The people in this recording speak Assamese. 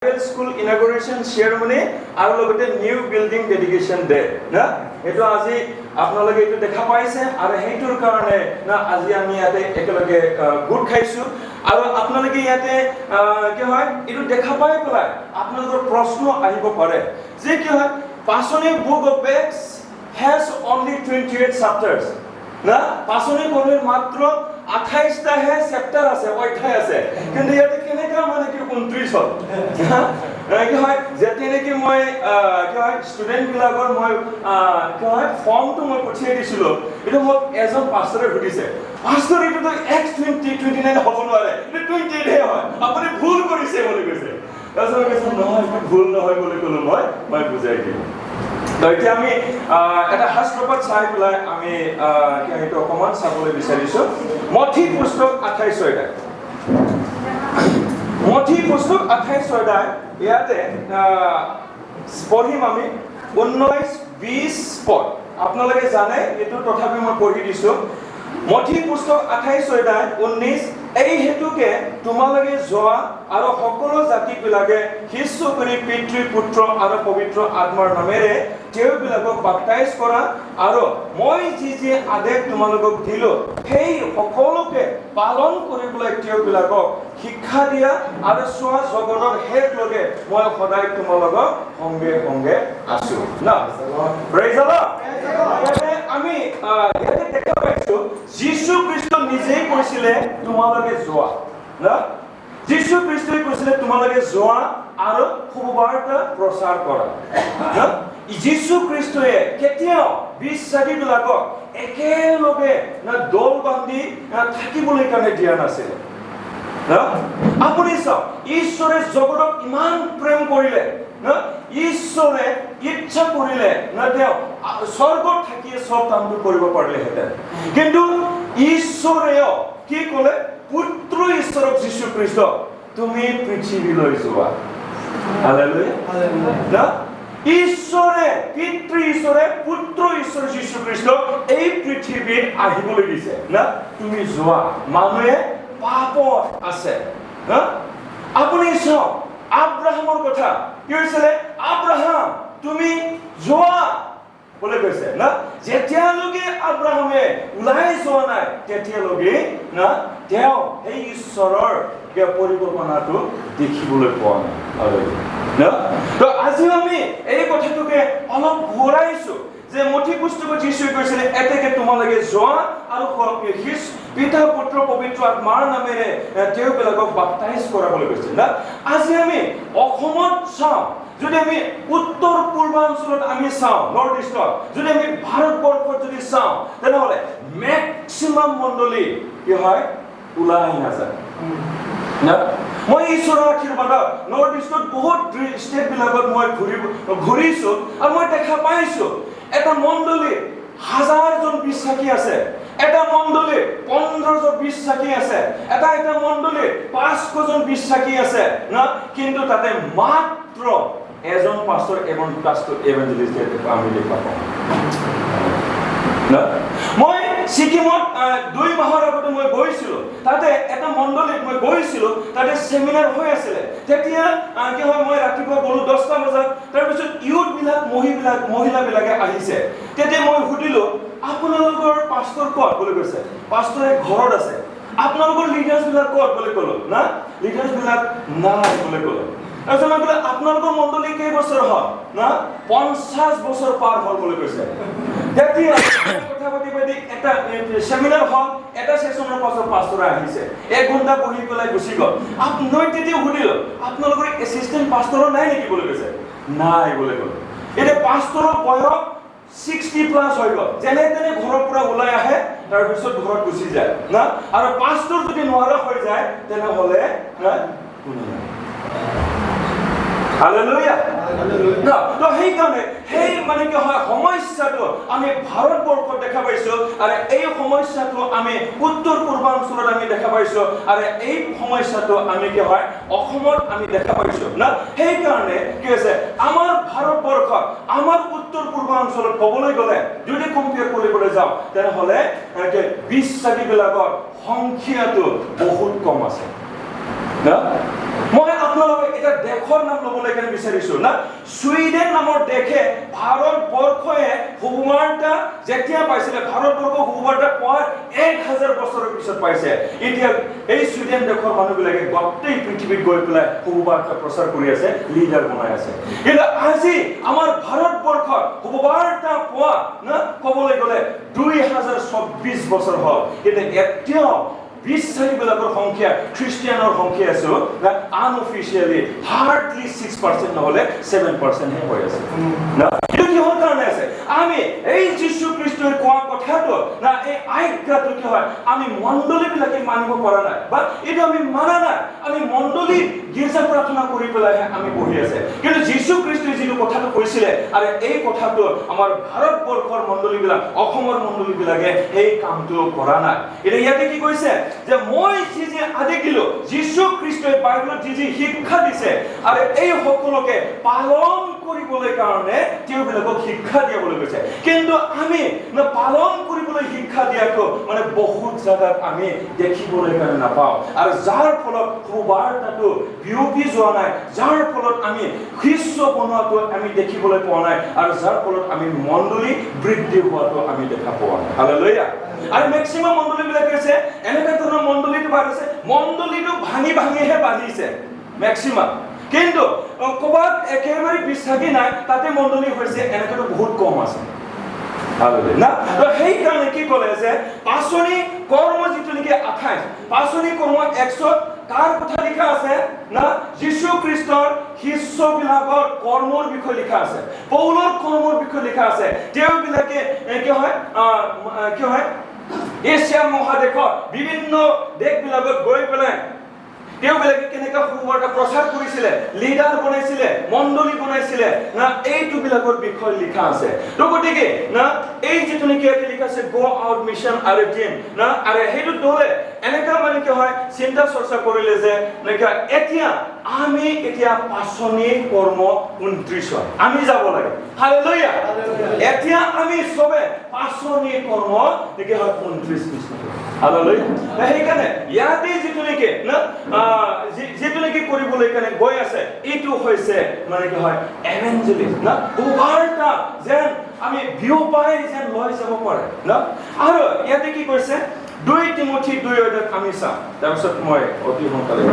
School inauguration ceremony আৰু লগতে নিউ বিল্ডিং ডেডিকেশন ডে না এটো আজি আপোনালোকে এটো দেখা পাইছে আৰু হেইটোৰ কাৰণে না আজি আমি ইয়াতে একেলগে গুড খাইছো আৰু আপোনালোকে ইয়াতে কি হয় এটো দেখা পাই পেলাই আপোনালোকৰ প্ৰশ্ন আহিব পাৰে যে কি হয় পাছনি book of Acts has only 28 chapters না পাছনি বইৰ মাত্ৰ 28 টা হে চেপ্টাৰ আছে অধ্যায় আছে কিন্তু ইয়াতে কেনেকা মানে কি 29 হ'ল কি হয় যেতে নেকি মই কি হয় ষ্টুডেন্ট বিলাকৰ মই কি হয় ফৰ্মটো মই পঠিয়াই দিছিল এটো মোক এজন পাষ্টৰে সুধিছে পাষ্টৰ এটো তো Acts 20:29 হ'ব নোৱাৰে এটো 28 হে হয় আপুনি ভুল কৰিছে বুলি কৈছে তাৰপিছত কৈছে নহয় ভুল নহয় বুলি ক'লো মই বুজাই দিম এতিয়া আমি এটা শাস্ত্ৰপাঠ চাই পেলাই আমি কি এইটো অকমান চাবলৈ বিচাৰিছো মথি পুস্তক 28 অধ্যায় মথি পুস্তক 28 অধ্যায় ইয়াতে পঢ়িম আমি 19-20 পদ আপোনালোকে জানে এটো তথাপি মই পঢ়ি দিছো মথি পুস্তক 28 অধ্যায় 19 এই হেতুকে তোমালোকে যোৱা আৰু সকলো জাতি বিলাকে খ্ৰীষ্টু কৰি পিতৃ পুত্ৰ আৰু পবিত্ৰ আত্মাৰ নামেৰে তেওঁবিলাকক বাপ্তাইজ কৰা আৰু মই যি আদেশ তোমালোকক দিলো সেই সকলোকে পালন কৰিবলৈ তেওঁবিলাকক শিক্ষা দিয়া আৰু সোৱা জগতৰ শেষ লগে মই সদায় তোমালোকক সঙ্গে সঙ্গে আছো না প্ৰেজ দ্য লৰ্ড আমি ইয়াতে দেখা পাইছো যীশু খ্ৰীষ্ট নিজেই কৈছিলে তোমালোকে যোৱা না যীশু খ্ৰীষ্টই কৈছিলে তোমালোকে যোৱা আৰু সুবাৰ্তা প্ৰচাৰ কৰা না যীশু খ্ৰীষ্টই কেতিয়াও বিশ্বাসীবিলাকক একেলগে না দল বান্ধি থাকিবলৈ কাৰণে দিয়া নাছিল না আপুনি চাওক ঈশ্বৰে জগতক ইমান প্ৰেম কৰিলে না ঈশ্বৰে ইচ্ছা কৰিলে না তেওঁ স্বৰ্গত থাকি সব কামটো কৰিব পাৰিলেহেঁতেন কিন্তু ঈশ্বৰেও কি ক'লে পুত্ৰ ঈশ্বৰক যীশু খ্ৰীষ্ট তুমি পৃথিৱীলৈ যোৱা হালেলুয়া না ঈশ্বৰে পিতৃ ঈশ্বৰে পুত্ৰ ঈশ্বৰ যীশু খ্ৰীষ্ট এই পৃথিৱীত আহিবলৈ দিছে না তুমি যোৱা মানুহে পাপত আছে না আপুনি চাওক আব্ৰাহামৰ কথা কি হৈছিলে আব্ৰাহাম তুমি যোৱা বলে কৈছে না যেতিয়ালৈকে আব্ৰাহামে ওলাই যোৱা নাই তেতিয়ালৈকে না তেওঁ এই ঈশ্বৰৰ পৰিকল্পনাটো দেখিবলৈ পোৱা নাই না তো আজি আমি এই কথাটোকে অলপ ঘূৰাইছো যে মথি পুস্তকত যীশুৱে কৈছিলে এতেকে তোমালোকে যোৱা আৰু পিতা পুত্ৰ পবিত্ৰ আত্মাৰ নামেৰে তেওঁবিলাকক বাপ্তাইজ কৰাবলৈ কৈছে না আজি আমি অসমত চাওঁ যদি আমি উত্তৰ পূৰ্বাঞ্চলত আমি চাওঁ নৰ্থ ইষ্টত যদি আমি ভাৰতবৰ্ষত যদি চাওঁ তেনেহ'লে মেক্সিমাম মণ্ডলী কি হয় ওলাই নাযায় না মই ঈশ্বৰৰ আশীৰ্বাদত নৰ্থ ইষ্টত বহুত ষ্টেট বিলাকত মই ঘূৰিছো আৰু মই দেখা পাইছো এটা মণ্ডলী 1000 জন বিশ্বাসী আছে এটা মণ্ডলী 15 জন বিশ্বাসী আছে এটা মণ্ডলী 500 জন বিশ্বাসী আছে না কিন্তু তাতে মাত্ৰ এজন পাষ্টৰ এভাঞ্জেলিষ্ট আমি দেখা পাওঁ না মই সিকিমত 2 মাহৰ আগতে মই গৈছিলো তাতে এটা মণ্ডলীত মই গৈছিলো তাতে সেমিনাৰ হৈ আছিল তেতিয়া কি হয় মই ৰাতিপুৱা গলো 10টা বজাত তাৰ পিছত ইউথ বিলাক মহিলা বিলাকে আহিছে তেতিয়া মই সুধিলো আপোনালোকৰ পাষ্টৰ ক'ত বুলি কৈছে পাষ্টৰে ঘৰত আছে আপোনালোকৰ লিডাৰ্ছ বিলাক ক'ত বুলি ক'লো না লিডাৰ্ছ বিলাক নাই বুলি ক'লো তাৰপিছত মই ক'লো আপোনালোকৰ মণ্ডলী কেই বছৰ হ'ল না 50 বছৰ পাৰ হ'ল বুলি কৈছে তেতিয়া কথা পাতি এটা সেমিনাৰ হ'ল এটা সেশনৰ পাছত পাষ্টৰ আহিছে 1 ঘণ্টা বহি পেলাই গুচি গ'ল মই তেতিয়া সুধিলো আপোনালোকৰ এছিষ্টেণ্ট পাষ্টৰ নাই নেকি বুলি কৈছে নাই বুলি ক'লো এতিয়া পাষ্টৰৰ বয়স 60 প্লাস হৈ গ'ল যেনে তেনে ঘৰৰ পৰা ওলাই আহে তাৰ পিছত ঘৰত গুচি যায় না আৰু পাষ্টৰ যদি নোৱাৰা হৈ যায় তেনেহ'লে না হালেলুয়া না তো সেই কাৰণে সেই মানে কি হয় সমস্যাটো আমি ভাৰতবৰ্ষত দেখা পাইছো আৰু এই সমস্যাটো আমি উত্তৰ পূৰ্বাঞ্চলত আমি দেখা পাইছো আৰু এই সমস্যাটো আমি কি হয় অসমত আমি দেখা পাইছো না সেই কাৰণে কি হৈছে আমাৰ ভাৰতবৰ্ষত আমাৰ উত্তৰ পূৰ্বাঞ্চলত ক'বলৈ গ'লে যদি কম্পেয়াৰ কৰিবলৈ যাওঁ তেনেহ'লে বিশ্বাসীবিলাকৰ সংখ্যাটো বহুত কম আছে না মই আপোনালোকক এটা দেশৰ দেশৰ নাম ল'বলৈ কাৰণে বিচাৰিছো না ছুইডেন নামৰ দেশে ভাৰতবৰ্ষয়ে সুবাৰ্তা যেতিয়া পাইছিলে ভাৰতবৰ্ষ সুবাৰ্তা পোৱাৰ 1000 বছৰৰ পিছত পাইছে এতিয়া এই ছুইডেন দেশৰ মানুহবিলাকে গোটেই পৃথিৱীত গৈ পেলাই সুবাৰ্তা প্ৰচাৰ কৰি আছে লিডাৰ বনাই আছে কিন্তু আজি আমাৰ ভাৰতবৰ্ষৰ সুবাৰ্তা পোৱা না ক'বলৈ গ'লে 2024 বছৰ হ'ল কিন্তু এতিয়াও বিশ্বাসীবিলাকৰ সংখ্যা খ্ৰীষ্টিয়ানৰ সংখ্যা আছে আনঅফিচিয়েলি হাৰ্ডলি 6% নহলে 7% হে হৈ আছে না এইটো কিহৰ কাৰণে আছে আমি এই যীশু খ্ৰীষ্টৰ কোৱা কথাটো না এই আজ্ঞাটো কি হয় আমি মণ্ডলীবিলাকে মানিব পৰা নাই বা এইটো আমি মানা নাই আমি মণ্ডলী গীৰ্জা প্ৰাৰ্থনা কৰি পেলাই আমি বহি আছে কিন্তু যীশু খ্ৰীষ্টই যিটো কথাটো কৈছিলে আৰু এই কথাটো আমাৰ ভাৰতবৰ্ষৰ মণ্ডলীবিলাক অসমৰ মণ্ডলীবিলাকে এই কামটো কৰা নাই এতিয়া ইয়াতে কি কৈছে যে মই যি আদেখিলো যীশু খ্ৰীষ্টই বাইবেলত যি শিক্ষা দিছে আৰু এই সকলোকে পালন কৰিবলৈ কাৰণে তেওঁবিলাকক শিক্ষা দিবলৈ কৈছে কিন্তু আমি না পালন কৰিবলৈ শিক্ষা দিয়াটো মানে বহুত জায়গাত আমি দেখিবলৈ কাৰণে নাপাওঁ আৰু যাৰ ফলত সুবাৰ্তাটো বিয়পি যোৱা নাই যাৰ ফলত আমি শিষ্য বনোৱাটো আমি দেখিবলৈ পোৱা নাই আৰু যাৰ ফলত আমি মণ্ডলী বৃদ্ধি হোৱাটো আমি দেখা পোৱা নাই হালেলুয়া আৰু মেক্সিমাম মণ্ডলীবিলাকে আছে এনেকুৱা ধৰণৰ মণ্ডলীটো বাঢ়িছে মণ্ডলীটো ভাঙি ভাঙিহে বাঢ়িছে মেক্সিমাম কিন্তু ক'বাত একেবাৰে বিশ্বাসী নাই তাতে মণ্ডলী হৈছে এনেকুৱাটো বহুত কম আছে হালেলুয়া না তো সেই কাৰণে কি ক'লে যে পাচনি কৰ্ম যিটো নেকি 28 পাচনি কৰ্ম 100 কাৰ কথা লিখা আছে না যীশু খ্ৰীষ্টৰ শিষ্যবিলাকৰ কৰ্মৰ বিষয়ে লিখা আছে পৌলৰ কৰ্মৰ বিষয়ে লিখা আছে তেওঁবিলাকে কি হয় এছিয়া মহাদেশৰ বিভিন্ন দেশবিলাকত গৈ পেলাই তেওঁবিলাকে কেনেকৈ সুবাৰ্তা প্ৰচাৰ কৰিছিলে লিডাৰ বনাইছিলে মণ্ডলী বনাইছিলে না এইটো বিলাকৰ বিষয়ে লিখা আছে তো গতিকে না এই যিটো নেকি লিখা আছে গো আউট মিছন আৰু টিম না আৰু সেইটো দলে এনেকা মানে কি হয় চিন্তা চৰ্চা কৰিলে যে নেকি এতিয়া পাচনি কৰ্ম 29 আমি যাব লাগে হালেলুয়া এতিয়া আমি সবে পাচনি কৰ্ম নেকি হয় 29 হালেলুয়া সেইকাৰণে ইয়াতে যিটো নেকি না যেটো নেকি কৰিবলৈ কাৰণে গৈ আছে এইটো হৈছে মানে কি হয় এভেঞ্জেলিষ্ট না সুবাৰ্তা যেন আমি বিয়পাই যেন লৈ যাব পাৰে না আৰু ইয়াতে কি কৈছে 2 তিমোথী 2 অধ্যায় আমি চাম তাৰপিছত মই অতি সোনকালে